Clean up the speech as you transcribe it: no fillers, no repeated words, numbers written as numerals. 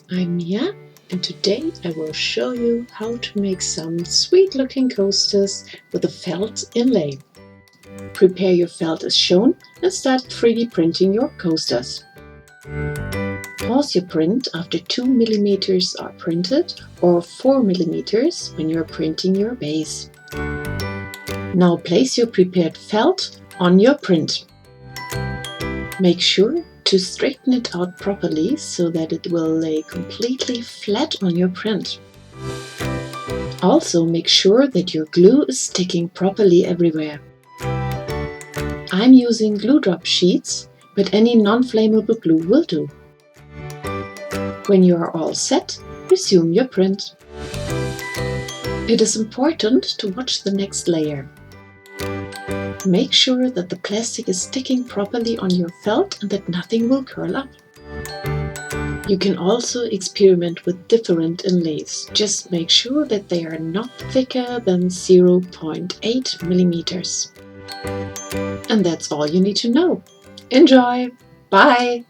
I'm Mia, and today I will show you how to make some sweet looking coasters with a felt inlay. Prepare your felt as shown and start 3D printing your coasters. Pause your print after 2 mm are printed or 4 mm when you are printing your base. Now place your prepared felt on your print. Make sure to straighten it out properly so that it will lay completely flat on your print. Also make sure that your glue is sticking properly everywhere. I'm using glue drop sheets, but any non-flammable glue will do. When you are all set, resume your print. It is important to watch the next layer. Make sure that the plastic is sticking properly on your felt and that nothing will curl up. You can also experiment with different inlays. Just make sure that they are not thicker than 0.8 millimeters. And that's all you need to know. Enjoy! Bye!